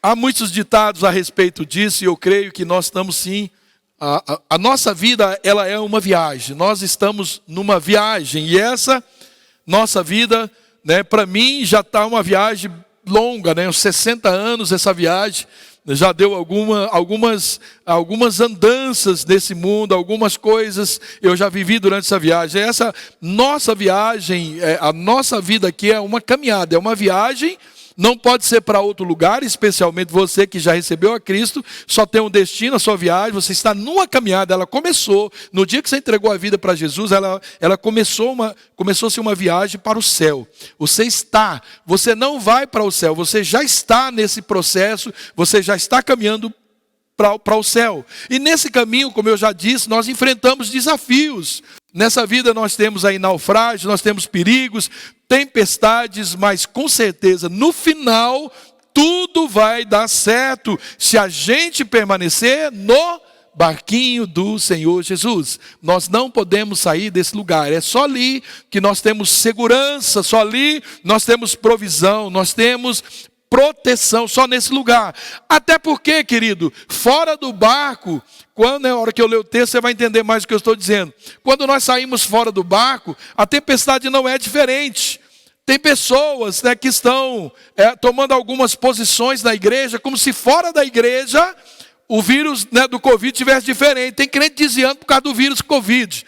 Há muitos ditados a respeito disso, e eu creio que nós estamos sim. A nossa vida, ela é uma viagem. Nós estamos numa viagem, e essa nossa vida, né, para mim já está uma viagem longa, né, uns 60 anos essa viagem. Já deu algumas andanças nesse mundo, algumas coisas eu já vivi durante essa viagem. Essa nossa viagem, a nossa vida aqui é uma caminhada, é uma viagem. Não pode ser para outro lugar, especialmente você que já recebeu a Cristo, só tem um destino, a sua viagem, você está numa caminhada, ela começou, no dia que você entregou a vida para Jesus, ela começou-se uma viagem para o céu. Você não vai para o céu, você já está nesse processo, você já está caminhando para o céu. E nesse caminho, como eu já disse, nós enfrentamos desafios. Nessa vida nós temos aí naufrágios, nós temos perigos, tempestades, mas com certeza no final tudo vai dar certo se a gente permanecer no barquinho do Senhor Jesus. Nós não podemos sair desse lugar, é só ali que nós temos segurança, só ali nós temos provisão, nós temos proteção, só nesse lugar. Até porque, querido, fora do barco, quando é a hora que eu ler o texto, você vai entender mais o que eu estou dizendo. Quando nós saímos fora do barco, a tempestade não é diferente. Tem pessoas, né, que estão tomando algumas posições na igreja, como se fora da igreja o vírus, né, do Covid tivesse diferente. Tem crente desviando por causa do vírus Covid.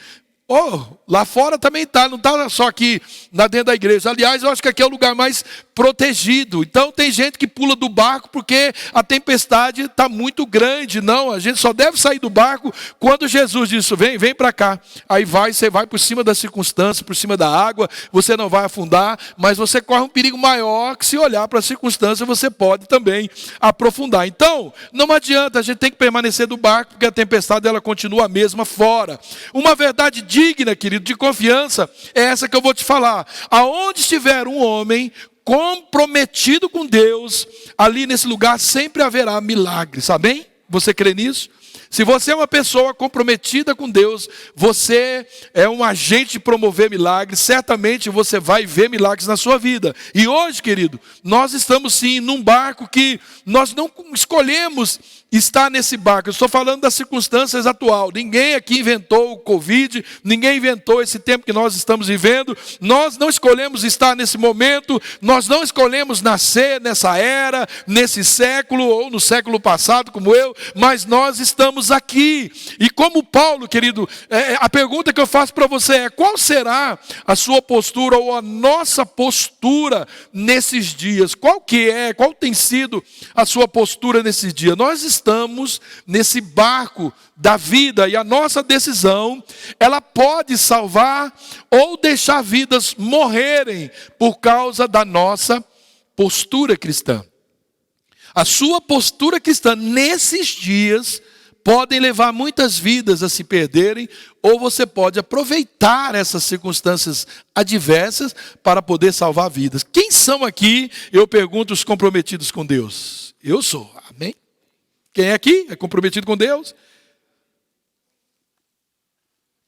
Lá fora também está, não está só aqui dentro da igreja. Aliás, eu acho que aqui é o lugar mais protegido. Então tem gente que pula do barco porque a tempestade está muito grande. Não, a gente só deve sair do barco quando Jesus disse, vem para cá. Aí você vai por cima das circunstâncias, por cima da água, você não vai afundar, mas você corre um perigo maior que se olhar para a circunstância, você pode também aprofundar. Então, não adianta, a gente tem que permanecer do barco, porque a tempestade ela continua a mesma fora. Uma verdade digna, querido, de confiança, é essa que eu vou te falar. Aonde estiver um homem comprometido com Deus, ali nesse lugar sempre haverá milagres, amém? Você crê nisso? Se você é uma pessoa comprometida com Deus, você é um agente de promover milagres, certamente você vai ver milagres na sua vida. E hoje, querido, nós estamos sim num barco que nós não escolhemos estar nesse barco. Eu estou falando das circunstâncias atuais. Ninguém aqui inventou o Covid, ninguém inventou esse tempo que nós estamos vivendo. Nós não escolhemos estar nesse momento, nós não escolhemos nascer nessa era, nesse século ou no século passado como eu, mas nós estamos aqui. E como Paulo, querido, a pergunta que eu faço para você é: qual será a sua postura ou a nossa postura nesses dias? Qual tem sido a sua postura nesses dias? Nós estamos nesse barco da vida e a nossa decisão, ela pode salvar ou deixar vidas morrerem por causa da nossa postura cristã. A sua postura cristã nesses dias podem levar muitas vidas a se perderem, ou você pode aproveitar essas circunstâncias adversas para poder salvar vidas. Quem são aqui, eu pergunto, os comprometidos com Deus? Eu sou, amém? Quem é aqui é comprometido com Deus?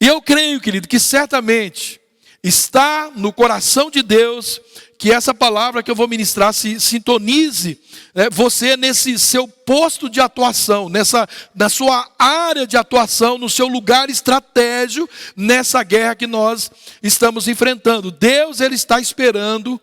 E eu creio, querido, que certamente está no coração de Deus que essa palavra que eu vou ministrar se sintonize, né, você nesse seu posto de atuação, na sua área de atuação, no seu lugar estratégico, nessa guerra que nós estamos enfrentando. Deus, Ele está esperando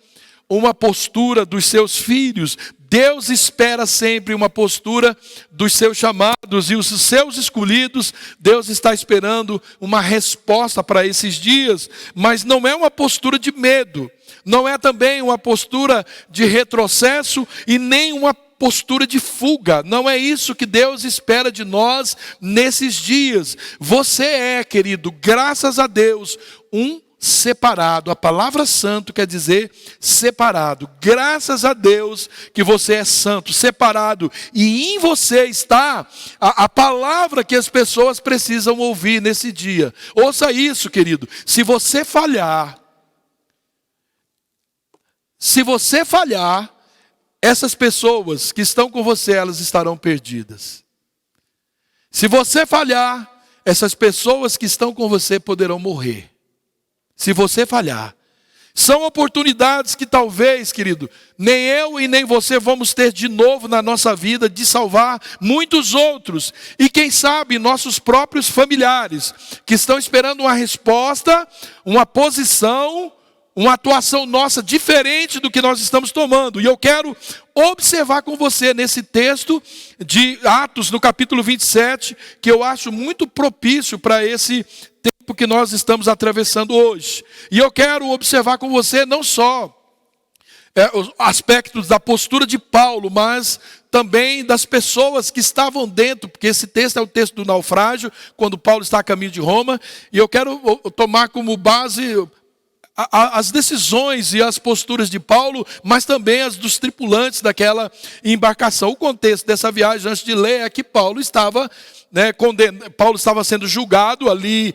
uma postura dos seus filhos. Deus espera sempre uma postura dos seus chamados e os seus escolhidos. Deus está esperando uma resposta para esses dias, mas não é uma postura de medo, não é também uma postura de retrocesso e nem uma postura de fuga. Não é isso que Deus espera de nós nesses dias. Você é, querido, graças a Deus, um separado. A palavra santo quer dizer separado. Graças a Deus que você é santo, separado. E em você está a palavra que as pessoas precisam ouvir nesse dia. Ouça isso, querido. Se você falhar, essas pessoas que estão com você, elas estarão perdidas. Se você falhar, essas pessoas que estão com você poderão morrer. Se você falhar. São oportunidades que talvez, querido, nem eu e nem você vamos ter de novo na nossa vida de salvar muitos outros. E quem sabe nossos próprios familiares que estão esperando uma resposta, uma posição, uma atuação nossa diferente do que nós estamos tomando. E eu quero observar com você nesse texto de Atos, no capítulo 27, que eu acho muito propício para esse tempo que nós estamos atravessando hoje. E eu quero observar com você não só os aspectos da postura de Paulo, mas também das pessoas que estavam dentro, porque esse texto é o texto do naufrágio, quando Paulo está a caminho de Roma, e eu quero tomar como base as decisões e as posturas de Paulo, mas também as dos tripulantes daquela embarcação. O contexto dessa viagem, antes de ler, é que Paulo estava sendo julgado ali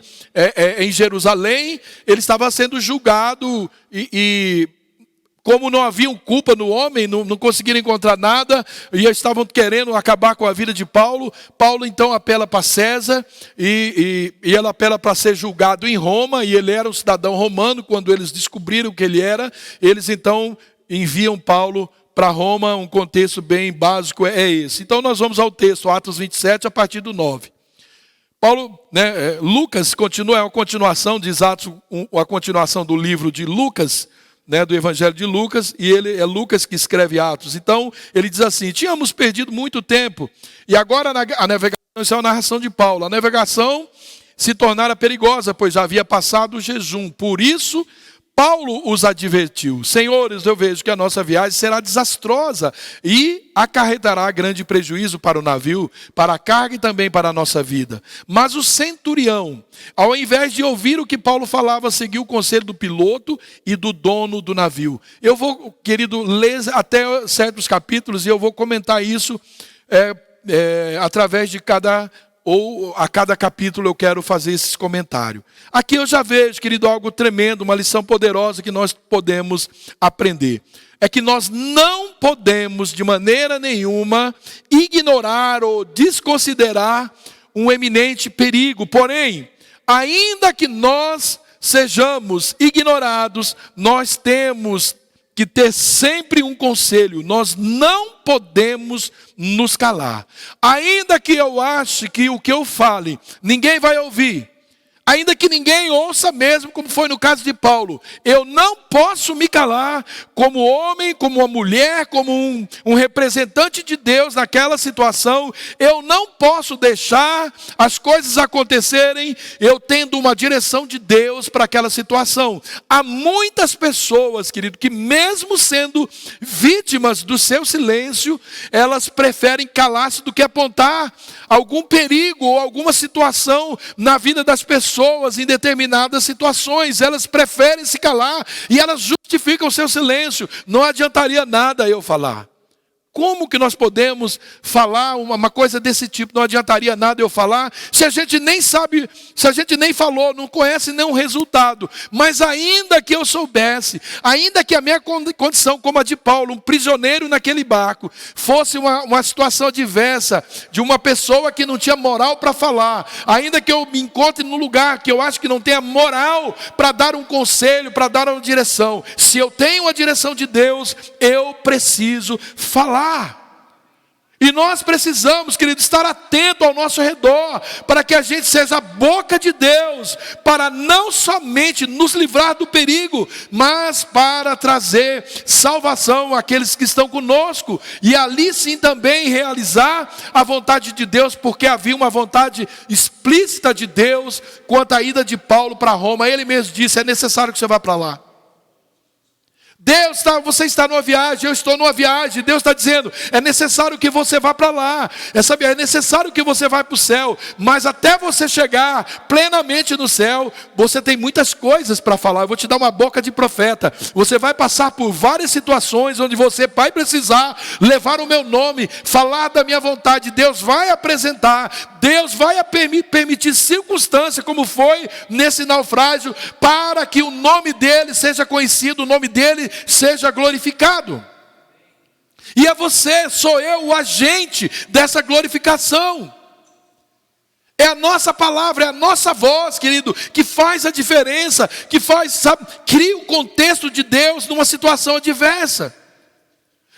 em Jerusalém. Ele estava sendo julgado e como não haviam culpa no homem, não conseguiram encontrar nada, e estavam querendo acabar com a vida de Paulo. Paulo então apela para César, e ele apela para ser julgado em Roma, e ele era um cidadão romano. Quando eles descobriram que ele era, eles então enviam Paulo para Roma. Um contexto bem básico é esse. Então nós vamos ao texto, Atos 27, a partir do 9. Paulo, Lucas continua, é uma continuação, diz Atos, a continuação do livro de Lucas, do Evangelho de Lucas, e é Lucas que escreve Atos. Então, ele diz assim: tínhamos perdido muito tempo, e agora a navegação, isso é a narração de Paulo, a navegação se tornara perigosa, pois já havia passado o jejum. Por isso, Paulo os advertiu: senhores, eu vejo que a nossa viagem será desastrosa e acarretará grande prejuízo para o navio, para a carga e também para a nossa vida. Mas o centurião, ao invés de ouvir o que Paulo falava, seguiu o conselho do piloto e do dono do navio. Eu vou, querido, ler até certos capítulos, e eu vou comentar isso através de a cada capítulo eu quero fazer esse comentário. Aqui eu já vejo, querido, algo tremendo, uma lição poderosa que nós podemos aprender. É que nós não podemos, de maneira nenhuma, ignorar ou desconsiderar um eminente perigo. Porém, ainda que nós sejamos ignorados, nós temos que ter sempre um conselho: nós não podemos nos calar. Ainda que eu ache que o que eu fale ninguém vai ouvir, ainda que ninguém ouça mesmo, como foi no caso de Paulo, eu não posso me calar como homem, como uma mulher, como um representante de Deus naquela situação. Eu não posso deixar as coisas acontecerem eu tendo uma direção de Deus para aquela situação. Há muitas pessoas, querido, que mesmo sendo vítimas do seu silêncio, elas preferem calar-se do que apontar algum perigo ou alguma situação na vida das pessoas em determinadas situações. Elas preferem se calar e elas justificam o seu silêncio. Não adiantaria nada eu falar. Como que nós podemos falar uma coisa desse tipo? Não adiantaria nada eu falar, se a gente nem sabe, se a gente nem falou, não conhece nenhum resultado. Mas ainda que eu soubesse, ainda que a minha condição, como a de Paulo, um prisioneiro naquele barco, fosse uma situação adversa, de uma pessoa que não tinha moral para falar, ainda que eu me encontre num lugar que eu acho que não tenha moral para dar um conselho, para dar uma direção, se eu tenho a direção de Deus, eu preciso falar. E nós precisamos, querido, estar atento ao nosso redor, para que a gente seja a boca de Deus, para não somente nos livrar do perigo, mas para trazer salvação àqueles que estão conosco, e ali sim também realizar a vontade de Deus, porque havia uma vontade explícita de Deus quanto à ida de Paulo para Roma. Ele mesmo disse: é necessário que você vá para lá. Você está numa viagem, eu estou numa viagem. Deus está dizendo: é necessário que você vá para lá. É necessário que você vá para o céu. Mas até você chegar plenamente no céu, você tem muitas coisas para falar. Eu vou te dar uma boca de profeta. Você vai passar por várias situações onde você vai precisar levar o meu nome, falar da minha vontade. Deus vai apresentar, Deus vai permitir circunstâncias, como foi nesse naufrágio, para que o nome dele seja conhecido, o nome dele seja glorificado. E é você, sou eu, o agente dessa glorificação. É a nossa palavra, é a nossa voz, querido, que faz a diferença, que faz, sabe, cria o contexto de Deus numa situação adversa.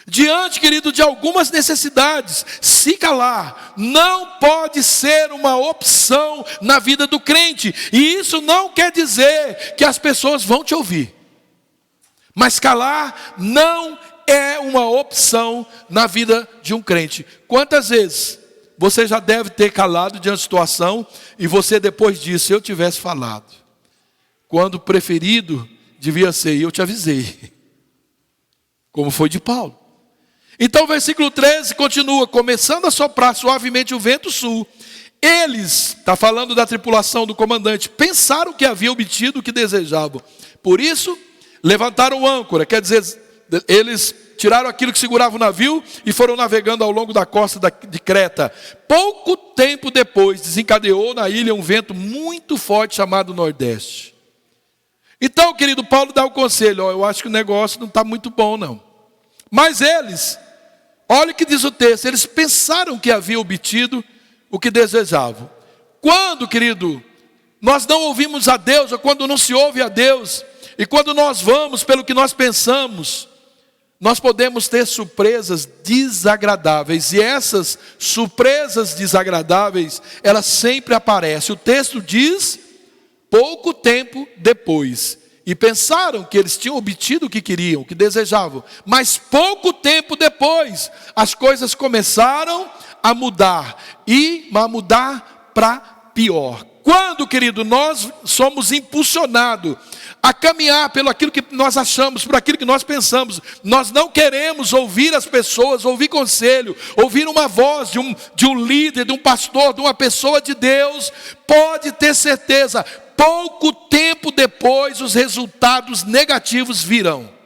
Diante, querido, de algumas necessidades, se calar não pode ser uma opção na vida do crente. E isso não quer dizer que as pessoas vão te ouvir. Mas calar não é uma opção na vida de um crente. Quantas vezes você já deve ter calado diante da situação e você depois disso, se eu tivesse falado, quando preferido devia ser, eu te avisei, como foi de Paulo. Então o versículo 13 continua, começando a soprar suavemente o vento sul, eles, está falando da tripulação do comandante, pensaram que havia obtido o que desejavam, por isso levantaram âncora, quer dizer, eles tiraram aquilo que segurava o navio e foram navegando ao longo da costa de Creta. Pouco tempo depois, desencadeou na ilha um vento muito forte chamado Nordeste. Então, querido, Paulo dá o conselho, eu acho que o negócio não está muito bom não. Mas eles, olha o que diz o texto, eles pensaram que haviam obtido o que desejavam. Quando, querido, nós não ouvimos a Deus, ou quando não se ouve a Deus, e quando nós vamos pelo que nós pensamos, nós podemos ter surpresas desagradáveis. E essas surpresas desagradáveis, elas sempre aparecem. O texto diz, pouco tempo depois. E pensaram que eles tinham obtido o que queriam, o que desejavam. Mas pouco tempo depois, as coisas começaram a mudar. E a mudar para pior. Quando, querido, nós somos impulsionados a caminhar pelo aquilo que nós achamos, por aquilo que nós pensamos, nós não queremos ouvir as pessoas, ouvir conselho, ouvir uma voz de um líder, de um pastor, de uma pessoa de Deus, pode ter certeza, pouco tempo depois os resultados negativos virão.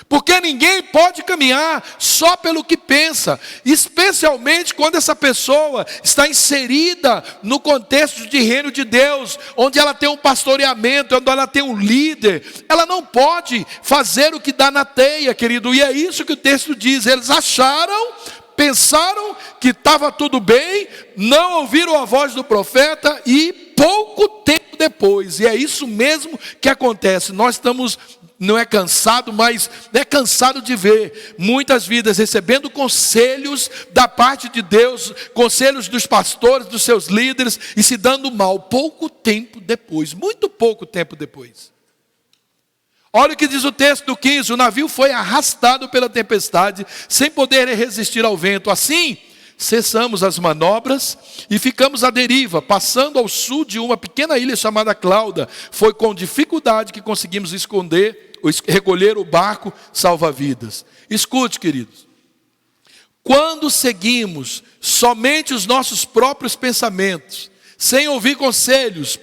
Porque ninguém pode caminhar só pelo que pensa, especialmente quando essa pessoa está inserida no contexto de reino de Deus, onde ela tem um pastoreamento, onde ela tem um líder. Ela não pode fazer o que dá na teia, querido, e é isso que o texto diz. Eles acharam, pensaram que estava tudo bem, não ouviram a voz do profeta e pouco tempo depois, e é isso mesmo que acontece. Nós estamos, não é cansado, mas é cansado de ver muitas vidas recebendo conselhos da parte de Deus, conselhos dos pastores, dos seus líderes, e se dando mal pouco tempo depois, muito pouco tempo depois. Olha o que diz o texto do 15, o navio foi arrastado pela tempestade, sem poder resistir ao vento. Assim, cessamos as manobras e ficamos à deriva, passando ao sul de uma pequena ilha chamada Clauda. Foi com dificuldade que conseguimos recolher o barco salva-vidas. Escute, queridos, quando seguimos somente os nossos próprios pensamentos, sem ouvir conselhos,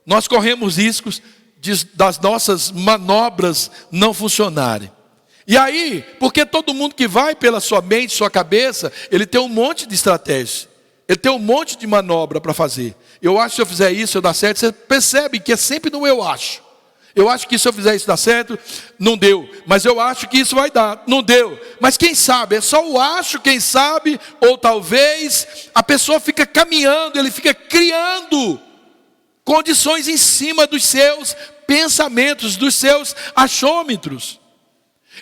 nós corremos riscos das nossas manobras não funcionarem. E aí, porque todo mundo que vai pela sua mente, sua cabeça, ele tem um monte de estratégia, ele tem um monte de manobra para fazer. Eu acho que se eu fizer isso, eu dar certo. Você percebe que é sempre no eu acho. Eu acho que se eu fizer isso dar certo, não deu. Mas eu acho que isso vai dar, não deu. Mas quem sabe, é só o acho, quem sabe, ou talvez a pessoa fica caminhando, ele fica criando condições em cima dos seus pensamentos, dos seus achômetros.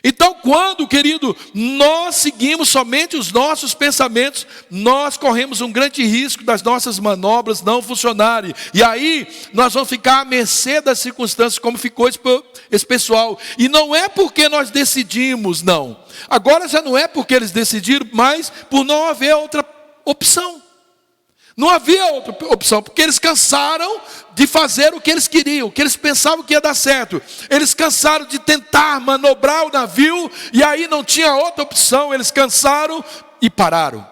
Então, quando, querido, nós seguimos somente os nossos pensamentos, nós corremos um grande risco das nossas manobras não funcionarem. E aí, nós vamos ficar à mercê das circunstâncias, como ficou esse pessoal. E não é porque nós decidimos, não. Agora já não é porque eles decidiram, mas por não haver outra opção. Não havia outra opção, porque eles cansaram de fazer o que eles queriam, o que eles pensavam que ia dar certo. Eles cansaram de tentar manobrar o navio, e aí não tinha outra opção, eles cansaram e pararam.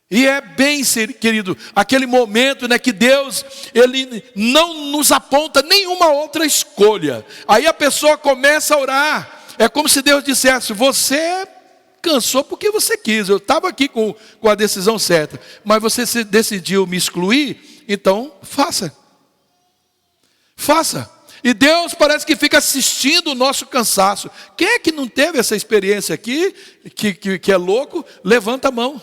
E é bem, querido, aquele momento, né, que Deus, Ele não nos aponta nenhuma outra escolha. Aí a pessoa começa a orar, é como se Deus dissesse, você cansou porque você quis, eu estava aqui com a decisão certa, mas você decidiu me excluir, então faça. Faça. E Deus parece que fica assistindo o nosso cansaço. Quem é que não teve essa experiência aqui, que é louco, levanta a mão.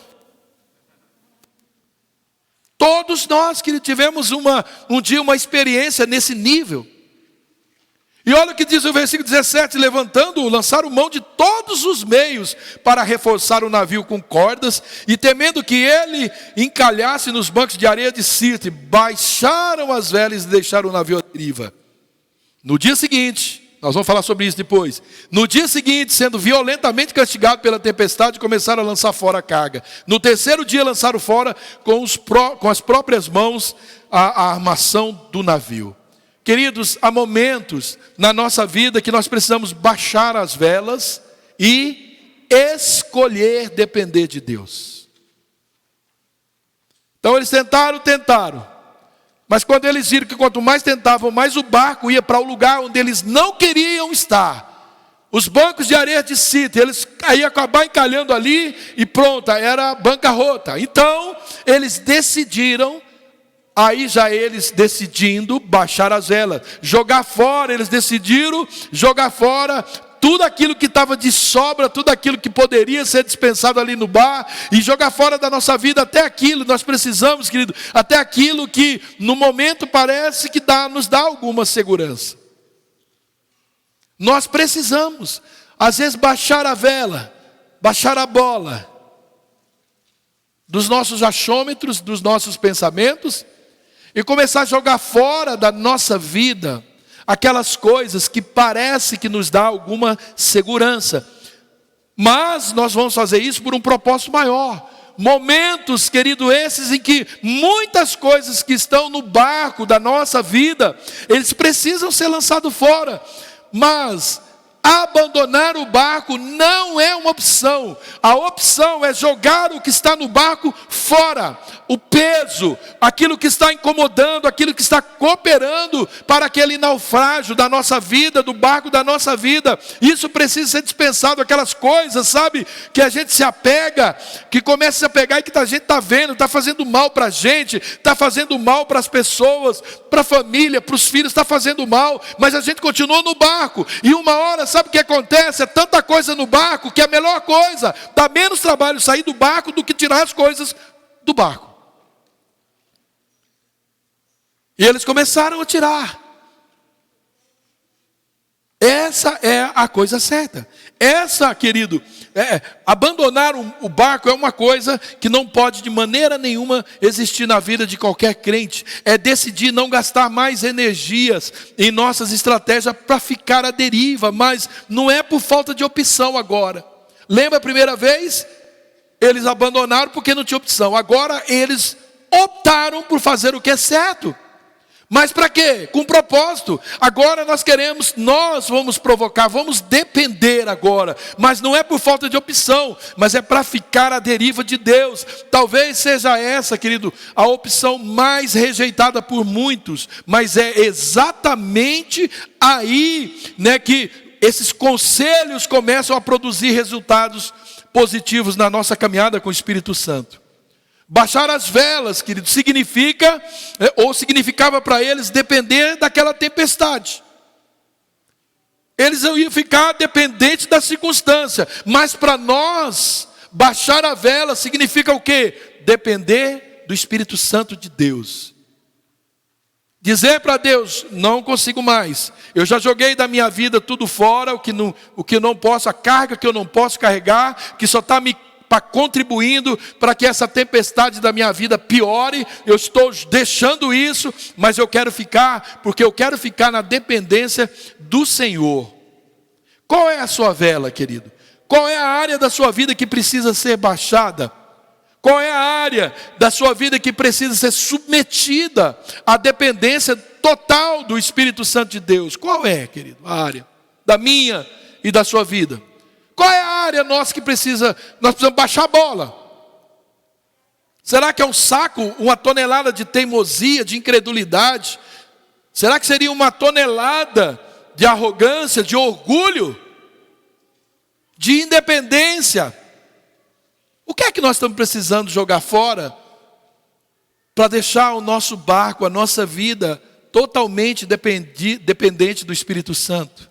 Todos nós que tivemos um dia uma experiência nesse nível. E olha o que diz o versículo 17: levantando-o, lançaram mão de todos os meios para reforçar o navio com cordas, e temendo que ele encalhasse nos bancos de areia de Sirte, baixaram as velas e deixaram o navio à deriva. No dia seguinte, nós vamos falar sobre isso depois. No dia seguinte, sendo violentamente castigado pela tempestade, começaram a lançar fora a carga. No terceiro dia, lançaram fora com as próprias mãos a armação do navio. Queridos, há momentos na nossa vida que nós precisamos baixar as velas e escolher depender de Deus. Então eles tentaram. Mas quando eles viram que quanto mais tentavam, mais o barco ia para o lugar onde eles não queriam estar. Os bancos de areia de Sirte, eles iam acabar encalhando ali e pronto, era bancarrota. Então, eles decidiram, eles decidindo baixar as velas, jogar fora, eles decidiram jogar fora tudo aquilo que estava de sobra, tudo aquilo que poderia ser dispensado ali no bar, e jogar fora da nossa vida até aquilo, nós precisamos, querido, até aquilo que no momento parece que nos dá alguma segurança. Nós precisamos, às vezes, baixar a vela, baixar a bola, dos nossos achômetros, dos nossos pensamentos, e começar a jogar fora da nossa vida aquelas coisas que parece que nos dá alguma segurança. Mas nós vamos fazer isso por um propósito maior. Momentos, querido, esses em que muitas coisas que estão no barco da nossa vida, eles precisam ser lançados fora. Mas abandonar o barco não é uma opção. A opção é jogar o que está no barco fora. O peso, aquilo que está incomodando, aquilo que está cooperando para aquele naufrágio da nossa vida, do barco da nossa vida. Isso precisa ser dispensado. Aquelas coisas, sabe, que a gente se apega, que começa a se apegar e que a gente está vendo, está fazendo mal para a gente, está fazendo mal para as pessoas, para a família, para os filhos, está fazendo mal, mas a gente continua no barco. E uma hora, sabe o que acontece? É tanta coisa no barco que a melhor coisa, dá menos trabalho sair do barco do que tirar as coisas do barco. E eles começaram a tirar. Essa é a coisa certa. Essa, querido, abandonar o barco é uma coisa que não pode de maneira nenhuma existir na vida de qualquer crente. É decidir não gastar mais energias em nossas estratégias para ficar à deriva, mas não é por falta de opção agora. Lembra a primeira vez? Eles abandonaram porque não tinha opção. Agora eles optaram por fazer o que é certo. Mas para quê? Com propósito. Agora nós vamos provocar, vamos depender agora. Mas não é por falta de opção, mas é para ficar à deriva de Deus. Talvez seja essa, querido, a opção mais rejeitada por muitos. Mas é exatamente aí, que esses conselhos começam a produzir resultados positivos na nossa caminhada com o Espírito Santo. Baixar as velas, querido, significava para eles depender daquela tempestade. Eles iam ficar dependentes da circunstância. Mas para nós, baixar a vela significa o quê? Depender do Espírito Santo de Deus. Dizer para Deus, não consigo mais. Eu já joguei da minha vida tudo fora, o que não posso, a carga que eu não posso carregar, que só está me contribuindo para que essa tempestade da minha vida piore. Eu estou deixando isso, mas eu quero ficar, porque eu quero ficar na dependência do Senhor. Qual é a sua vela, querido? Qual é a área da sua vida que precisa ser baixada? Qual é a área da sua vida que precisa ser submetida à dependência total do Espírito Santo de Deus? Qual é, querido, a área da minha e da sua vida? Qual é a área nossa que nós precisamos baixar a bola? Será que é um saco, uma tonelada de teimosia, de incredulidade? Será que seria uma tonelada de arrogância, de orgulho, de independência? O que é que nós estamos precisando jogar fora para deixar o nosso barco, a nossa vida totalmente dependente do Espírito Santo?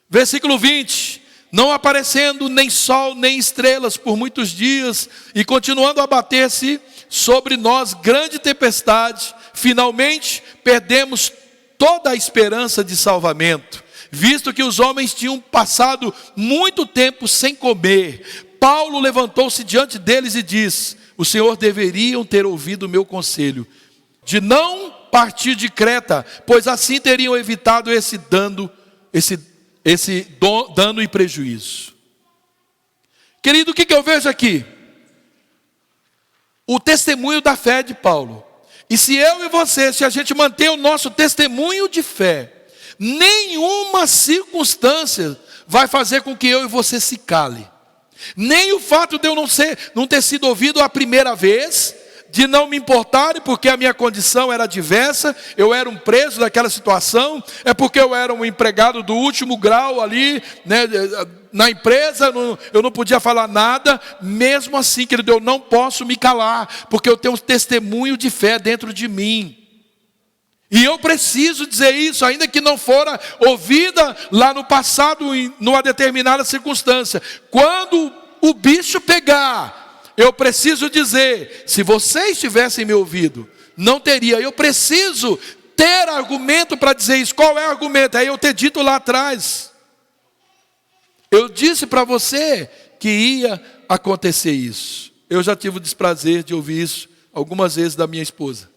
Versículo 20. Não aparecendo nem sol nem estrelas por muitos dias, e continuando a bater-se sobre nós grande tempestade, finalmente perdemos toda a esperança de salvamento, visto que os homens tinham passado muito tempo sem comer. Paulo levantou-se diante deles e disse: o Senhor deveriam ter ouvido o meu conselho, de não partir de Creta, pois assim teriam evitado esse dano e prejuízo. Querido, o que eu vejo aqui? O testemunho da fé de Paulo. E se eu e você, se a gente manter o nosso testemunho de fé, nenhuma circunstância vai fazer com que eu e você se cale. Nem o fato de eu não ter sido ouvido a primeira vez, de não me importarem porque a minha condição era diversa, eu era um preso daquela situação, é porque eu era um empregado do último grau ali, né, na empresa, eu não podia falar nada. Mesmo assim, querido, eu não posso me calar, porque eu tenho um testemunho de fé dentro de mim. E eu preciso dizer isso, ainda que não fora ouvida lá no passado, em uma determinada circunstância. Quando o bicho pegar, eu preciso dizer: se vocês tivessem me ouvido, não teria. Eu preciso ter argumento para dizer isso. Qual é o argumento? É eu ter dito lá atrás. Eu disse para você que ia acontecer isso. Eu já tive o desprazer de ouvir isso algumas vezes da minha esposa.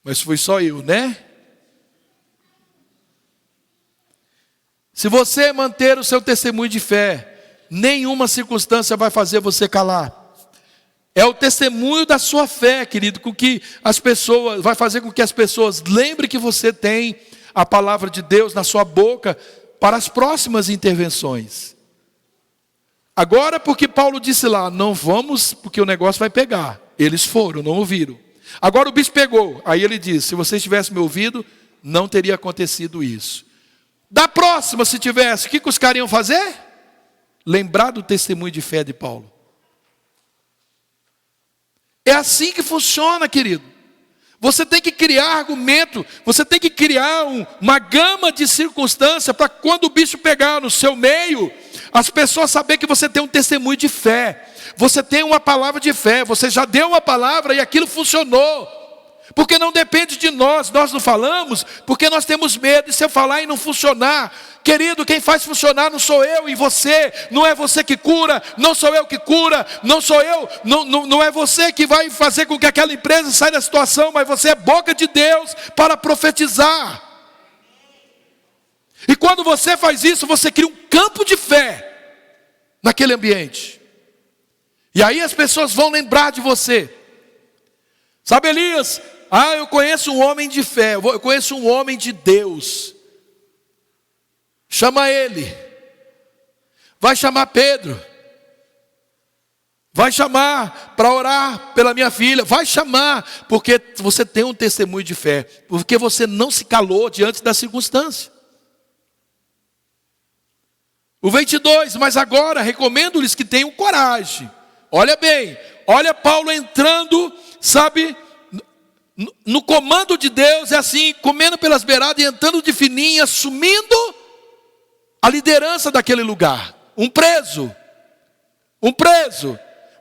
Mas foi só eu, né? Se você manter o seu testemunho de fé, nenhuma circunstância vai fazer você calar. É o testemunho da sua fé, querido, com que as pessoas, vai fazer com que as pessoas lembrem que você tem a palavra de Deus na sua boca para as próximas intervenções. Agora, porque Paulo disse lá: não vamos, porque o negócio vai pegar. Eles foram, não ouviram. Agora o bicho pegou. Aí ele disse: se vocês tivessem me ouvido, não teria acontecido isso. Da próxima, se tivesse, o que os caras iam fazer? Lembrar do testemunho de fé de Paulo. É assim que funciona, querido. Você tem que criar argumento, você tem que criar uma gama de circunstâncias para quando o bicho pegar no seu meio, as pessoas saberem que você tem um testemunho de fé. Você tem uma palavra de fé, você já deu uma palavra e aquilo funcionou. Porque não depende de nós não falamos, porque nós temos medo de se eu falar e não funcionar. Querido, quem faz funcionar não sou eu e você, não é você que cura, não sou eu que cura, não sou eu, não é você que vai fazer com que aquela empresa saia da situação, mas você é boca de Deus para profetizar. E quando você faz isso, você cria um campo de fé naquele ambiente. E aí as pessoas vão lembrar de você. Sabe, Elias? Eu conheço um homem de fé, eu conheço um homem de Deus. Chama ele. Vai chamar Pedro. Vai chamar para orar pela minha filha. Vai chamar, porque você tem um testemunho de fé. Porque você não se calou diante da circunstância. O 22, mas agora recomendo-lhes que tenham coragem. Olha bem, olha Paulo entrando, sabe, no comando de Deus, é assim, comendo pelas beiradas e entrando de fininho, assumindo a liderança daquele lugar. Um preso,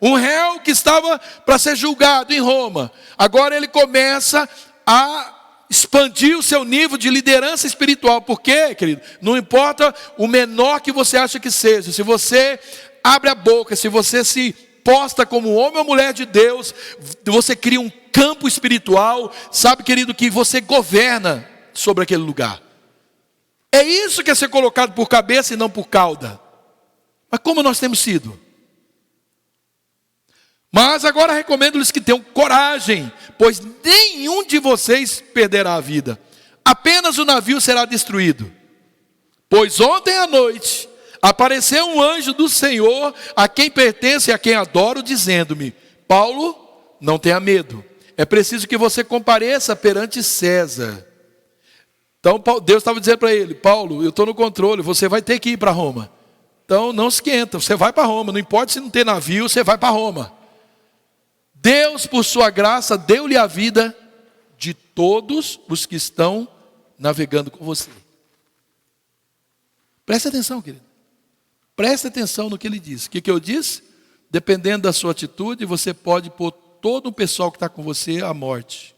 um réu que estava para ser julgado em Roma. Agora ele começa a expandir o seu nível de liderança espiritual. Por quê, querido? Não importa o menor que você acha que seja, se você abre a boca, se você se posta como homem ou mulher de Deus, você cria um campo espiritual, sabe, querido, que você governa sobre aquele lugar. É isso que é ser colocado por cabeça e não por cauda. Mas como nós temos sido? Mas agora recomendo-lhes que tenham coragem, pois nenhum de vocês perderá a vida. Apenas o navio será destruído. Pois ontem à noite apareceu um anjo do Senhor, a quem pertence e a quem adoro, dizendo-me: Paulo, não tenha medo. É preciso que você compareça perante César. Então Deus estava dizendo para ele: Paulo, eu estou no controle, você vai ter que ir para Roma. Então não esquenta, você vai para Roma. Não importa se não tem navio, você vai para Roma. Deus, por sua graça, deu-lhe a vida de todos os que estão navegando com você. Preste atenção, querido. Preste atenção no que ele disse. O que eu disse? dependendo da sua atitude, você pode pôr todo o pessoal que está com você à morte.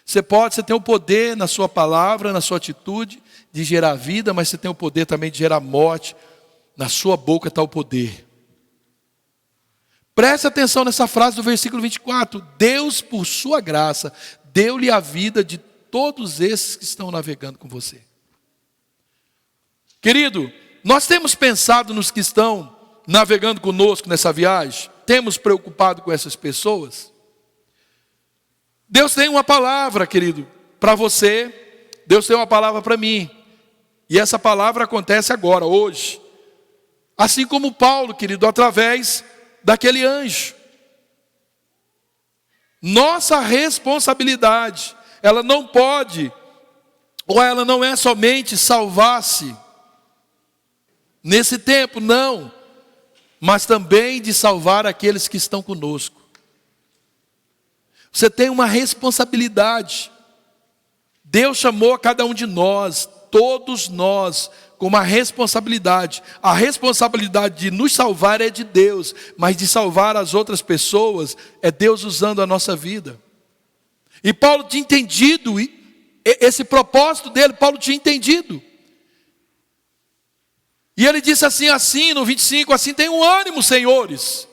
Você tem o poder na sua palavra, na sua atitude, de gerar vida, mas você tem o poder também de gerar morte. Na sua boca está o poder. Preste atenção nessa frase do versículo 24. Deus, por sua graça, deu-lhe a vida de todos esses que estão navegando com você. Querido, nós temos pensado nos que estão navegando conosco nessa viagem? Temos preocupado com essas pessoas? Deus tem uma palavra, querido, para você. Deus tem uma palavra para mim. E essa palavra acontece agora, hoje. Assim como Paulo, querido, através daquele anjo. Nossa responsabilidade, ela não pode, ou ela não é somente salvar-se nesse tempo, não, mas também de salvar aqueles que estão conosco. Você tem uma responsabilidade. Deus chamou a cada um de nós, todos nós, com uma responsabilidade. A responsabilidade de nos salvar é de Deus, mas de salvar as outras pessoas é Deus usando a nossa vida. E Paulo tinha entendido esse propósito dele, Paulo tinha entendido. E ele disse assim no 25, assim: tenham ânimo, senhores.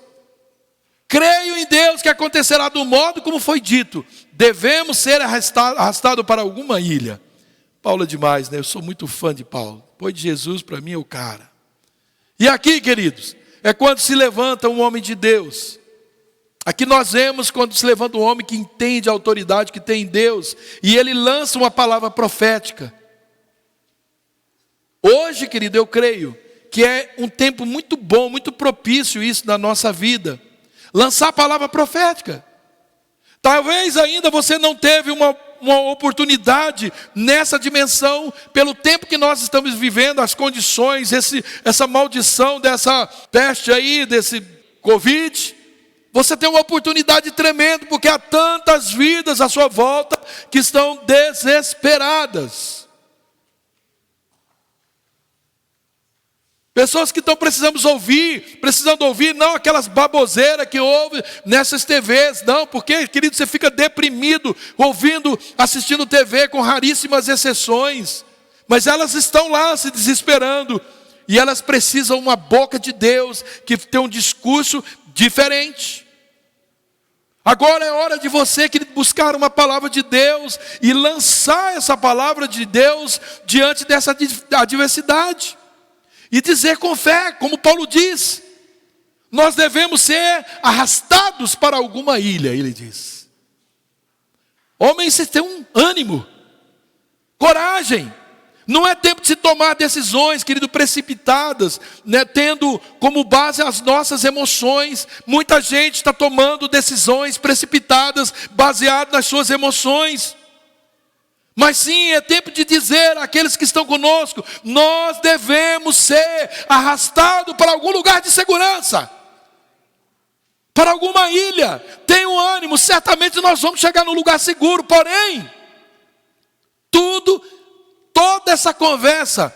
Creio em Deus que acontecerá do modo como foi dito. Devemos ser arrastados para alguma ilha. Paulo é demais, né? Eu sou muito fã de Paulo. Depois de Jesus, para mim é o cara. E aqui, queridos, é quando se levanta um homem de Deus. Aqui nós vemos quando se levanta um homem que entende a autoridade que tem em Deus. E ele lança uma palavra profética. Hoje, querido, eu creio que é um tempo muito bom, muito propício isso na nossa vida. Lançar a palavra profética. Talvez ainda você não teve uma oportunidade nessa dimensão, pelo tempo que nós estamos vivendo, as condições, essa maldição dessa peste aí, desse Covid. Você tem uma oportunidade tremenda, porque há tantas vidas à sua volta que estão desesperadas. Pessoas que estão precisando ouvir, não aquelas baboseiras que ouvem nessas TVs, não, porque, querido, você fica deprimido, assistindo TV com raríssimas exceções, mas elas estão lá se desesperando, e elas precisam uma boca de Deus, que tem um discurso diferente. Agora é hora de você, querido, buscar uma palavra de Deus, e lançar essa palavra de Deus diante dessa adversidade. E dizer com fé, como Paulo diz, nós devemos ser arrastados para alguma ilha, ele diz. Homens, vocês têm um ânimo, coragem. Não é tempo de se tomar decisões, querido, precipitadas, né, tendo como base as nossas emoções. Muita gente está tomando decisões precipitadas, baseadas nas suas emoções. Mas sim, é tempo de dizer àqueles que estão conosco: nós devemos ser arrastados para algum lugar de segurança, para alguma ilha. Tenham ânimo, certamente nós vamos chegar no lugar seguro. Porém, toda essa conversa,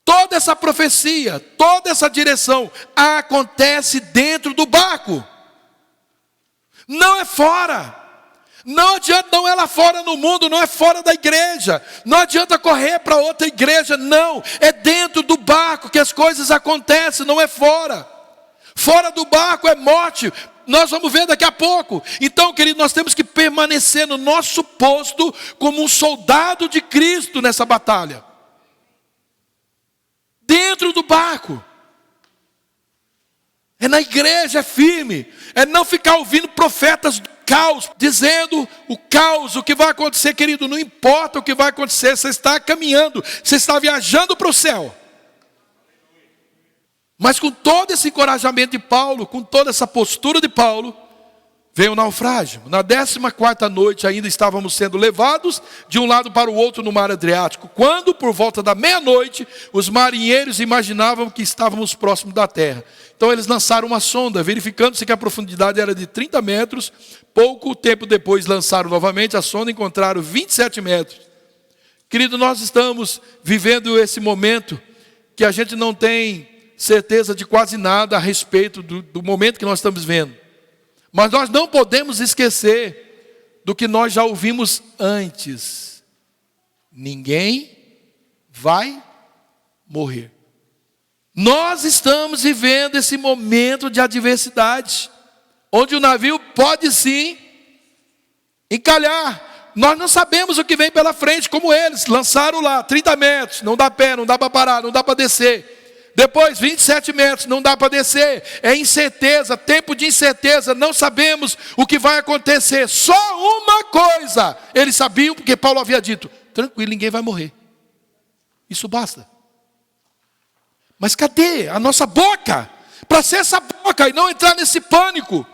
toda essa profecia, toda essa direção acontece dentro do barco, não é fora. Não adianta, não é lá fora no mundo, não é fora da igreja. Não adianta correr para outra igreja, não. É dentro do barco que as coisas acontecem, não é fora. Fora do barco é morte. Nós vamos ver daqui a pouco. Então, querido, nós temos que permanecer no nosso posto como um soldado de Cristo nessa batalha. Dentro do barco. É na igreja, é firme. É não ficar ouvindo profetas do caos, dizendo o caos, o que vai acontecer, querido. Não importa o que vai acontecer, você está caminhando, você está viajando para o céu. Mas com todo esse encorajamento de Paulo, com toda essa postura de Paulo, veio o naufrágio. Na 14ª noite ainda estávamos sendo levados de um lado para o outro no mar Adriático, quando por volta da meia-noite os marinheiros imaginavam que estávamos próximos da terra. Então eles lançaram uma sonda, verificando-se que a profundidade era de 30 metros. Pouco tempo depois lançaram novamente a sonda e encontraram 27 metros. Querido, nós estamos vivendo esse momento que a gente não tem certeza de quase nada a respeito do momento que nós estamos vendo. Mas nós não podemos esquecer do que nós já ouvimos antes. Ninguém vai morrer. Nós estamos vivendo esse momento de adversidade, onde o navio pode sim encalhar. Nós não sabemos o que vem pela frente, como eles lançaram lá 30 metros, não dá pé, não dá para parar, não dá para descer. Depois 27 metros, não dá para descer. É incerteza, tempo de incerteza, não sabemos o que vai acontecer. Só uma coisa eles sabiam, porque Paulo havia dito: tranquilo, ninguém vai morrer. Isso basta. Mas cadê a nossa boca para ser essa boca e não entrar nesse pânico,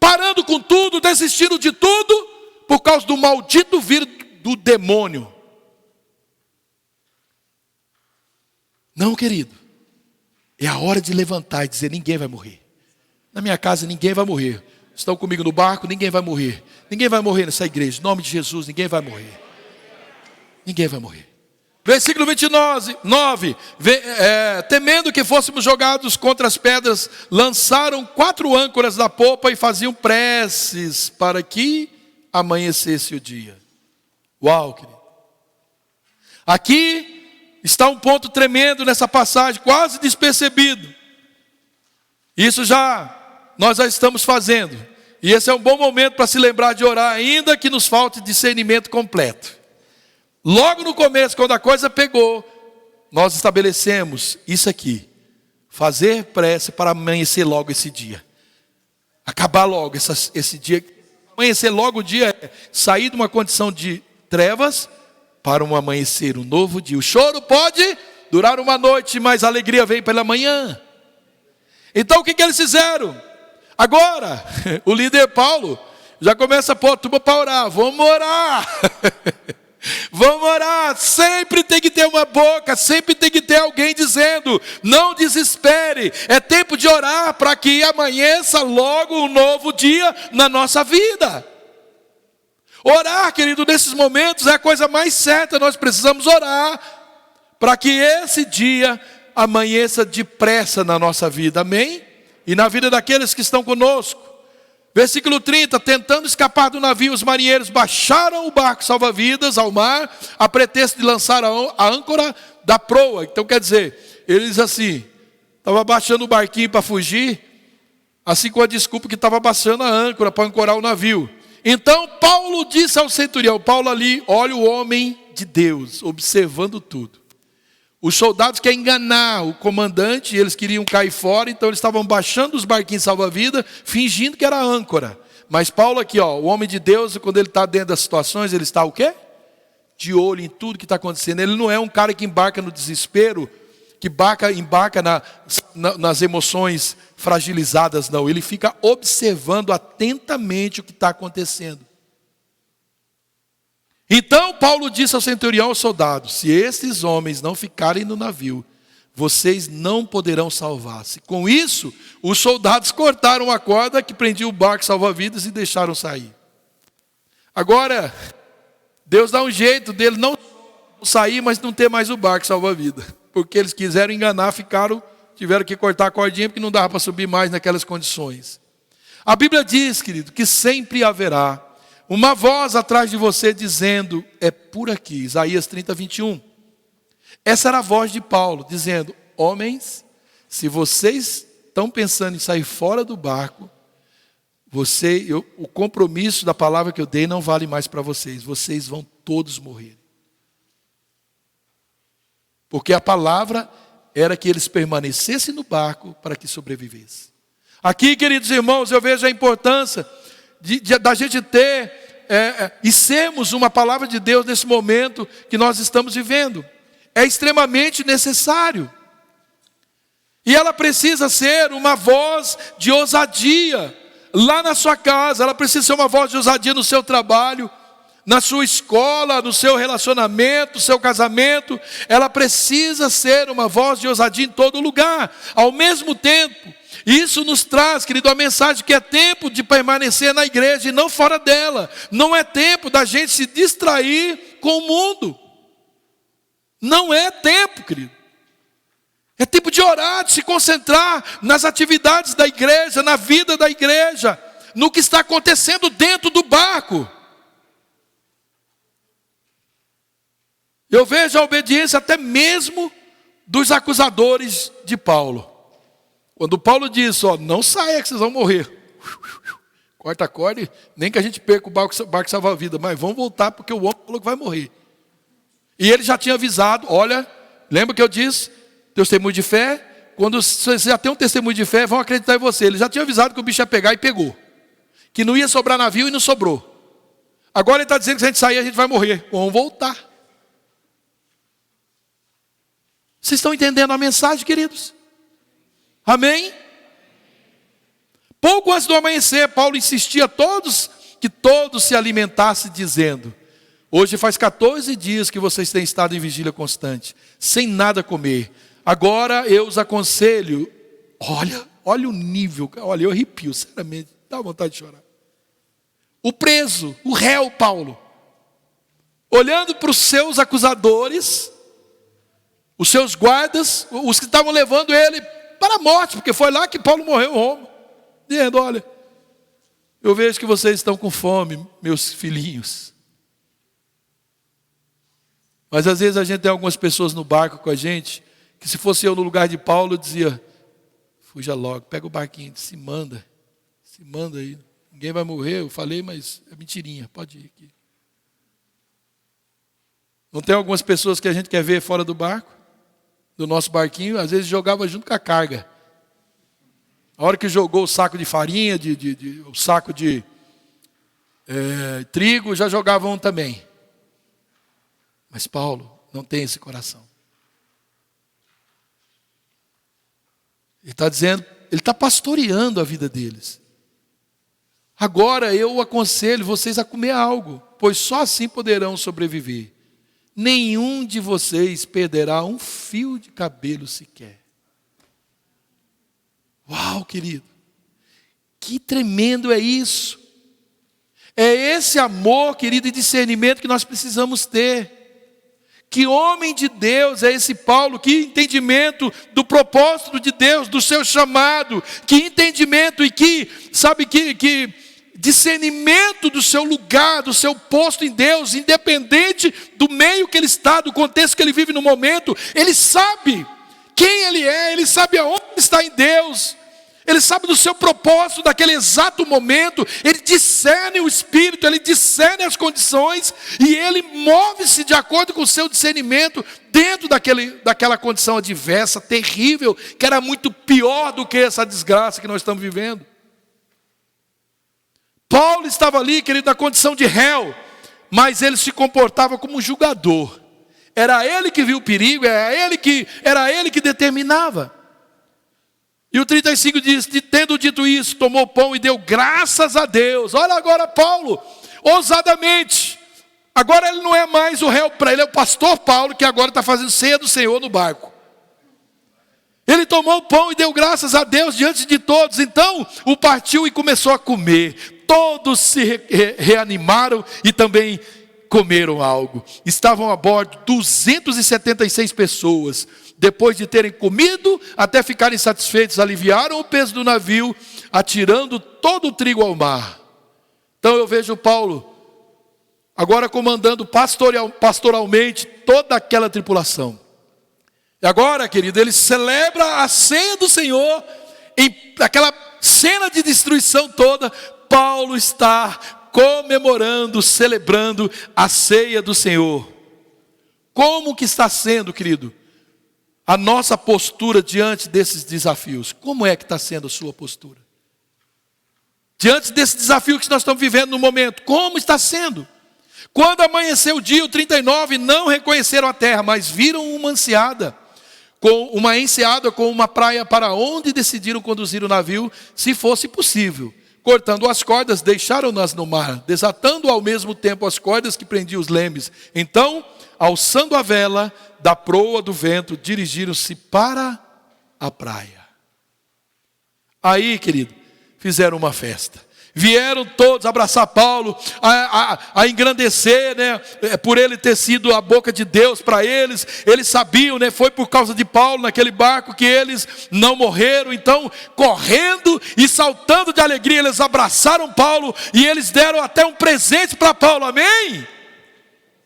parando com tudo, desistindo de tudo, por causa do maldito vírus do demônio? Não, querido, é a hora de levantar e dizer: ninguém vai morrer. Na minha casa ninguém vai morrer. Estão comigo no barco, ninguém vai morrer. Ninguém vai morrer nessa igreja, em nome de Jesus, ninguém vai morrer. Ninguém vai morrer. Versículo 29, temendo que fôssemos jogados contra as pedras, lançaram 4 âncoras da popa e faziam preces para que amanhecesse o dia. Uau, querido. Aqui está um ponto tremendo nessa passagem, quase despercebido. Isso nós já estamos fazendo. E esse é um bom momento para se lembrar de orar, ainda que nos falte discernimento completo. Logo no começo, quando a coisa pegou, nós estabelecemos isso aqui: fazer prece para amanhecer logo esse dia, acabar logo esse dia. Amanhecer logo o dia é sair de uma condição de trevas para um amanhecer, um novo dia. O choro pode durar uma noite, mas a alegria vem pela manhã. Então o que eles fizeram? Agora, o líder Paulo já começa a pôr a turma para orar. Vamos orar. Vamos orar. Sempre tem que ter uma boca, sempre tem que ter alguém dizendo: não desespere, é tempo de orar para que amanheça logo um novo dia na nossa vida. Orar, querido, nesses momentos é a coisa mais certa. Nós precisamos orar para que esse dia amanheça depressa na nossa vida, amém? E na vida daqueles que estão conosco. Versículo 30, tentando escapar do navio, os marinheiros baixaram o barco salva-vidas ao mar, a pretexto de lançar a âncora da proa. Então quer dizer, eles assim, estavam baixando o barquinho para fugir, assim com a desculpa que estava baixando a âncora para ancorar o navio. Então Paulo disse ao centurião, Paulo ali, olha o homem de Deus, observando tudo. Os soldados querem enganar o comandante, eles queriam cair fora, então eles estavam baixando os barquinhos salva-vida, fingindo que era âncora. Mas Paulo aqui, o homem de Deus, quando ele está dentro das situações, ele está o quê? De olho em tudo que está acontecendo. Ele não é um cara que embarca no desespero, que embarca nas emoções fragilizadas, não. Ele fica observando atentamente o que está acontecendo. Então Paulo disse ao centurião, aos soldados: se esses homens não ficarem no navio, vocês não poderão salvar-se. Com isso, os soldados cortaram a corda que prendia o barco salva-vidas e deixaram sair. Agora, Deus dá um jeito dele não sair, mas não ter mais o barco salva-vida. Porque eles quiseram enganar, tiveram que cortar a cordinha, porque não dava para subir mais naquelas condições. A Bíblia diz, querido, que sempre haverá uma voz atrás de você dizendo: é por aqui. Isaías 30, 21. Essa era a voz de Paulo, dizendo: homens, se vocês estão pensando em sair fora do barco, o compromisso da palavra que eu dei não vale mais para vocês. Vocês vão todos morrer. Porque a palavra era que eles permanecessem no barco para que sobrevivessem. Aqui, queridos irmãos, eu vejo a importância da gente ter e sermos uma palavra de Deus nesse momento que nós estamos vivendo. É extremamente necessário. E ela precisa ser uma voz de ousadia lá na sua casa. Ela precisa ser uma voz de ousadia no seu trabalho, na sua escola, no seu relacionamento, no seu casamento. Ela precisa ser uma voz de ousadia em todo lugar. Ao mesmo tempo, isso nos traz, querido, a mensagem que é tempo de permanecer na igreja e não fora dela. Não é tempo da gente se distrair com o mundo. Não é tempo, querido. É tempo de orar, de se concentrar nas atividades da igreja, na vida da igreja, no que está acontecendo dentro do barco. Eu vejo a obediência até mesmo dos acusadores de Paulo. Quando Paulo diz, não saia que vocês vão morrer. Corta a corda, nem que a gente perca o barco salva a vida, mas vamos voltar porque o homem falou que vai morrer. E ele já tinha avisado, olha, lembra que eu disse, testemunho de fé, quando você já tem um testemunho de fé, vão acreditar em você. Ele já tinha avisado que o bicho ia pegar e pegou. Que não ia sobrar navio e não sobrou. Agora ele está dizendo que se a gente sair, a gente vai morrer. Vamos voltar. Vocês estão entendendo a mensagem, queridos? Amém? Pouco antes do amanhecer, Paulo insistia que todos se alimentassem, dizendo: hoje faz 14 dias que vocês têm estado em vigília constante, sem nada comer. Agora eu os aconselho, olha o nível, olha, eu arrepio, sinceramente, dá vontade de chorar. O preso, o réu Paulo, olhando para os seus acusadores, os seus guardas, os que estavam levando ele para a morte, porque foi lá que Paulo morreu em Roma, dizendo: olha, eu vejo que vocês estão com fome, meus filhinhos. Mas às vezes a gente tem algumas pessoas no barco com a gente, que se fosse eu no lugar de Paulo, eu dizia: fuja logo, pega o barquinho, se manda aí. Ninguém vai morrer, eu falei, mas é mentirinha, pode ir aqui. Não tem algumas pessoas que a gente quer ver fora do barco? Do nosso barquinho, às vezes jogava junto com a carga. A hora que jogou o saco de farinha, o saco de trigo, já jogavam também. Mas Paulo não tem esse coração. Ele está dizendo, ele está pastoreando a vida deles. Agora eu aconselho vocês a comer algo, pois só assim poderão sobreviver. Nenhum de vocês perderá um fio de cabelo sequer. Uau, querido. Que tremendo é isso. É esse amor, querido, e discernimento que nós precisamos ter. Que homem de Deus é esse Paulo? Que entendimento do propósito de Deus, do seu chamado. Que entendimento e que discernimento do seu lugar, do seu posto em Deus, independente do meio que ele está, do contexto que ele vive no momento. Ele sabe quem ele é, ele sabe aonde está em Deus. Ele sabe do seu propósito daquele exato momento. Ele discerne o Espírito, ele discerne as condições e ele move-se de acordo com o seu discernimento dentro daquela condição adversa, terrível, que era muito pior do que essa desgraça que nós estamos vivendo. Paulo estava ali, querido, na condição de réu, mas ele se comportava como um julgador. Era ele que viu o perigo, era ele que determinava. E o 35 diz: tendo dito isso, tomou pão e deu graças a Deus. Olha agora Paulo, ousadamente. Agora ele não é mais o réu, ele é o pastor Paulo, que agora está fazendo ceia do Senhor no barco. Ele tomou o pão e deu graças a Deus diante de todos. Então o partiu e começou a comer. Todos se reanimaram e também comeram algo. Estavam a bordo 276 pessoas. Depois de terem comido, até ficarem satisfeitos, aliviaram o peso do navio, atirando todo o trigo ao mar. Então eu vejo Paulo agora comandando pastoralmente toda aquela tripulação. E agora, querido, ele celebra a ceia do Senhor, em aquela cena de destruição toda. Paulo está comemorando, celebrando a ceia do Senhor. Como que está sendo, querido, a nossa postura diante desses desafios? Como é que está sendo a sua postura? Diante desse desafio que nós estamos vivendo no momento, como está sendo? Quando amanheceu o dia, o 39, não reconheceram a terra, mas viram uma enseada com uma praia para onde decidiram conduzir o navio, se fosse possível. Cortando as cordas, deixaram-nas no mar, desatando ao mesmo tempo as cordas que prendiam os lemes. Então, alçando a vela da proa do vento, dirigiram-se para a praia. Aí, querido, fizeram uma festa. Vieram todos abraçar Paulo, a engrandecer, né, por ele ter sido a boca de Deus para eles. Eles sabiam, né, foi por causa de Paulo naquele barco que eles não morreram. Então, correndo e saltando de alegria, eles abraçaram Paulo e eles deram até um presente para Paulo. Amém?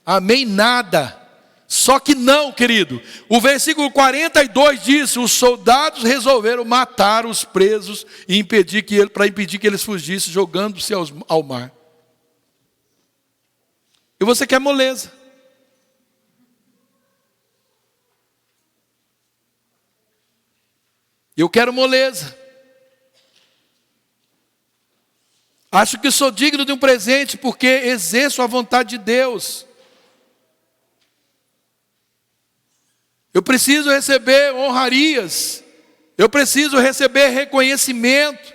Amém nada. Só que não, querido. O versículo 42 diz: os soldados resolveram matar os presos e para impedir que eles fugissem, jogando-se ao mar. E você quer moleza? Eu quero moleza. Acho que sou digno de um presente porque exerço a vontade de Deus. Eu preciso receber honrarias. Eu preciso receber reconhecimento.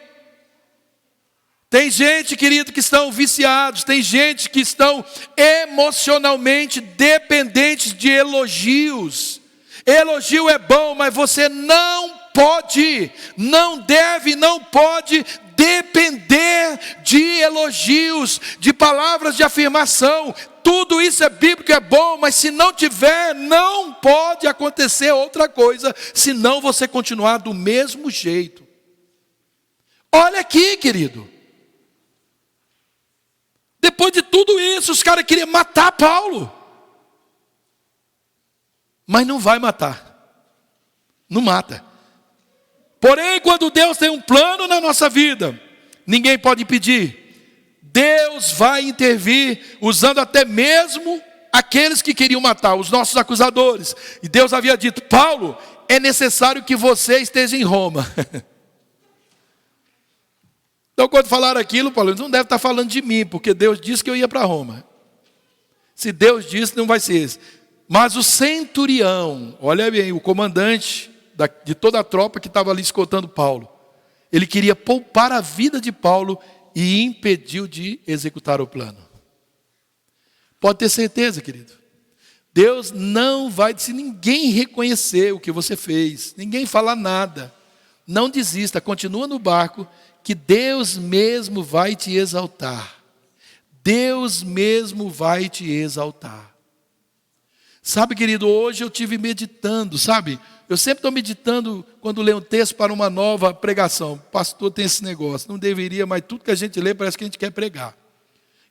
Tem gente, querido, que estão viciados. Tem gente que estão emocionalmente dependentes de elogios. Elogio é bom, mas você não pode, não deve, não pode depender de elogios, de palavras de afirmação. Tudo isso é bíblico, é bom, mas se não tiver, não pode acontecer outra coisa, senão você continuar do mesmo jeito. Olha aqui, querido. Depois de tudo isso, os caras queriam matar Paulo. Mas não vai matar. Não mata. Porém, quando Deus tem um plano na nossa vida, ninguém pode impedir. Deus vai intervir, usando até mesmo aqueles que queriam matar, os nossos acusadores. E Deus havia dito: Paulo, é necessário que você esteja em Roma. Então, quando falaram aquilo, Paulo não deve estar falando de mim, porque Deus disse que eu ia para Roma. Se Deus disse, não vai ser esse. Mas o centurião, olha bem, o comandante de toda a tropa que estava ali escoltando Paulo, ele queria poupar a vida de Paulo e impediu de executar o plano. Pode ter certeza, querido. Deus não vai, se ninguém reconhecer o que você fez, ninguém falar nada, não desista, continua no barco, que Deus mesmo vai te exaltar. Deus mesmo vai te exaltar. Sabe, querido, hoje eu estive meditando, sabe? Eu sempre estou meditando quando leio um texto para uma nova pregação. O pastor tem esse negócio, não deveria, mas tudo que a gente lê parece que a gente quer pregar.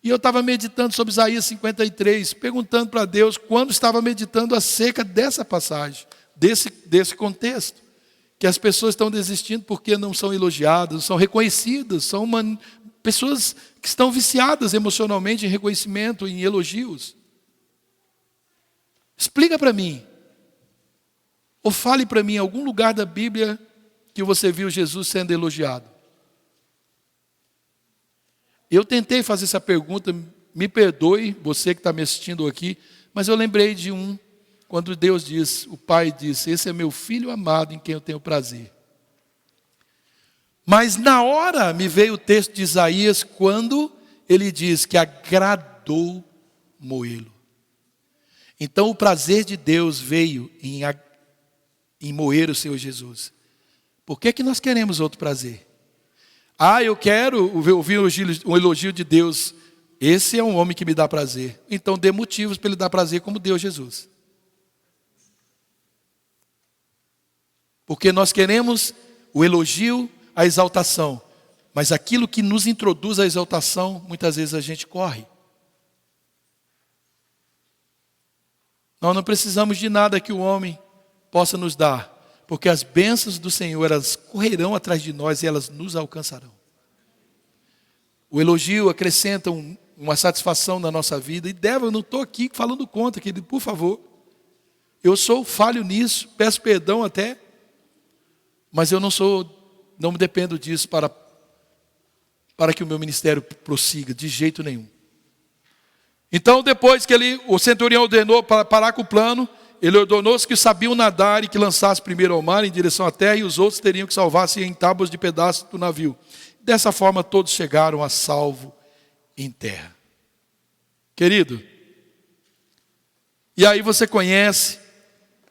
E eu estava meditando sobre Isaías 53, perguntando para Deus quando estava meditando acerca dessa passagem, desse contexto. Que as pessoas estão desistindo porque não são elogiadas, não são reconhecidas, são pessoas que estão viciadas emocionalmente em reconhecimento, em elogios. Explica para mim, ou fale para mim algum lugar da Bíblia que você viu Jesus sendo elogiado. Eu tentei fazer essa pergunta, me perdoe, você que está me assistindo aqui, mas eu lembrei de quando Deus diz, o Pai disse: esse é meu filho amado em quem eu tenho prazer. Mas na hora me veio o texto de Isaías, quando ele diz que agradou moê-lo. Então o prazer de Deus veio em moer o Senhor Jesus. Por que nós queremos outro prazer? Eu quero ouvir um elogio de Deus. Esse é um homem que me dá prazer. Então dê motivos para ele dar prazer como Deus Jesus. Porque nós queremos o elogio, a exaltação. Mas aquilo que nos introduz à exaltação, muitas vezes a gente corre. Nós não precisamos de nada que o homem possa nos dar. Porque as bênçãos do Senhor, elas correrão atrás de nós e elas nos alcançarão. O elogio acrescenta uma satisfação na nossa vida. E eu não estou aqui falando contra, querido, por favor. Eu sou falho nisso, peço perdão até. Mas eu não dependo disso para que o meu ministério prossiga, de jeito nenhum. Então, depois que o centurião ordenou para parar com o plano, ele ordenou os que sabiam nadar e que lançassem primeiro ao mar em direção à terra, e os outros teriam que salvar-se em tábuas de pedaços do navio. Dessa forma, todos chegaram a salvo em terra. Querido, e aí você conhece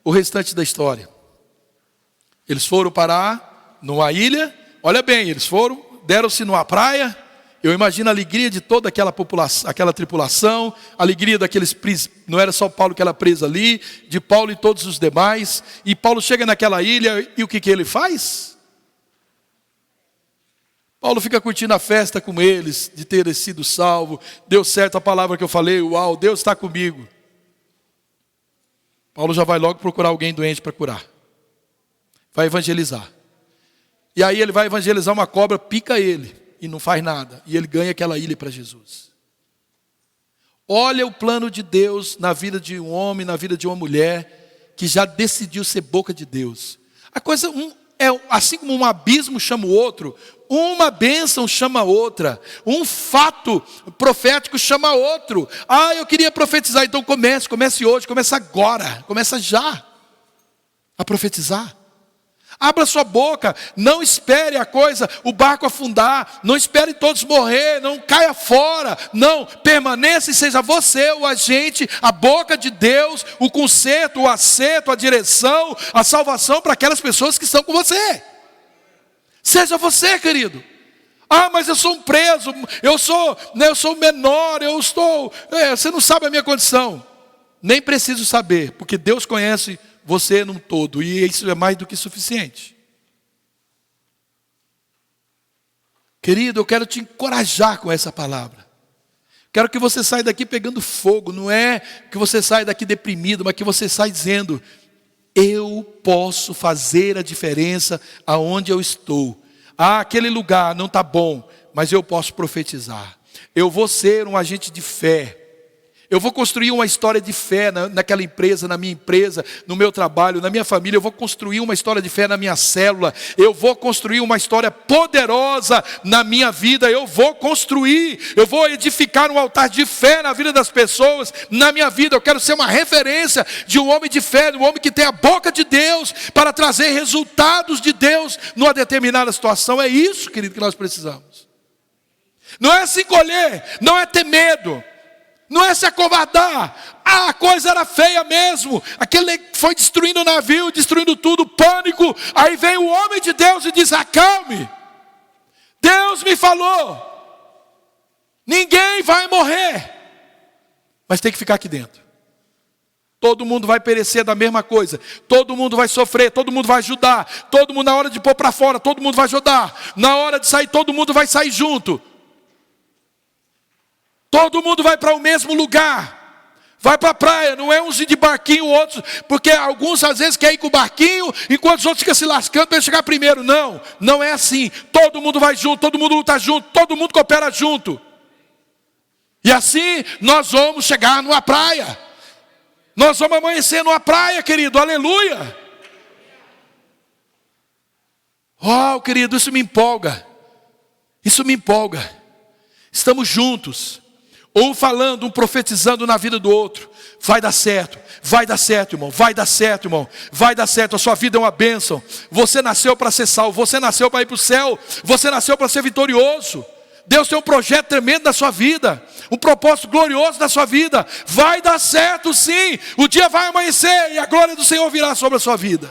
o restante da história. Eles foram parar numa ilha, olha bem, eles foram, deram-se numa praia, Eu imagino a alegria de toda aquela população, aquela tripulação, a alegria daqueles presos, não era só Paulo que era preso ali, de Paulo e todos os demais. E Paulo chega naquela ilha e o que ele faz? Paulo fica curtindo a festa com eles, de ter sido salvo. Deu certo a palavra que eu falei, uau, Deus está comigo. Paulo já vai logo procurar alguém doente para curar. Vai evangelizar. E aí ele vai evangelizar, uma cobra pica ele. E não faz nada. E ele ganha aquela ilha para Jesus. Olha o plano de Deus na vida de um homem, na vida de uma mulher, que já decidiu ser boca de Deus. A coisa é assim como um abismo chama o outro, uma bênção chama a outra, um fato profético chama outro. Ah, eu queria profetizar, então comece hoje, comece agora, começa já a profetizar. Abra sua boca, não espere a coisa, o barco afundar, não espere todos morrer, não caia fora, não, permaneça e seja você o agente, a boca de Deus, o conserto, o acerto, a direção, a salvação para aquelas pessoas que estão com você. Seja você, querido. Ah, mas eu sou um preso, eu sou menor, você não sabe a minha condição. Nem preciso saber, porque Deus conhece você num todo, e isso é mais do que suficiente. Querido, eu quero te encorajar com essa palavra. Quero que você saia daqui pegando fogo, não é que você saia daqui deprimido, mas que você saia dizendo: eu posso fazer a diferença aonde eu estou. Ah, aquele lugar não está bom, mas eu posso profetizar. Eu vou ser um agente de fé. Eu vou construir uma história de fé naquela empresa, na minha empresa, no meu trabalho, na minha família. Eu vou construir uma história de fé na minha célula. Eu vou construir uma história poderosa na minha vida. Eu vou edificar um altar de fé na vida das pessoas, na minha vida. Eu quero ser uma referência de um homem de fé, de um homem que tem a boca de Deus para trazer resultados de Deus numa determinada situação. É isso, querido, que nós precisamos. Não é se encolher, não é ter medo. Não é se acovardar. Ah, a coisa era feia mesmo. Aquele foi destruindo o navio, destruindo tudo, pânico. Aí vem o homem de Deus e diz: acalme. Deus me falou. Ninguém vai morrer. Mas tem que ficar aqui dentro. Todo mundo vai perecer da mesma coisa. Todo mundo vai sofrer, todo mundo vai ajudar. Todo mundo na hora de pôr para fora, todo mundo vai ajudar. Na hora de sair, todo mundo vai sair junto. Todo mundo vai para o mesmo lugar. Vai para a praia, não é uns de barquinho, outros, porque alguns às vezes querem ir com o barquinho, enquanto os outros ficam se lascando para chegar primeiro. Não, não é assim. Todo mundo vai junto, todo mundo luta junto, todo mundo coopera junto. E assim nós vamos chegar numa praia. Nós vamos amanhecer numa praia, querido, aleluia. Oh, querido, isso me empolga. Isso me empolga. Estamos juntos. Um falando, um profetizando na vida do outro. Vai dar certo, irmão, vai dar certo, irmão. Vai dar certo, a sua vida é uma bênção. Você nasceu para ser salvo, você nasceu para ir para o céu. Você nasceu para ser vitorioso. Deus tem um projeto tremendo na sua vida. Um propósito glorioso na sua vida. Vai dar certo sim, o dia vai amanhecer e a glória do Senhor virá sobre a sua vida.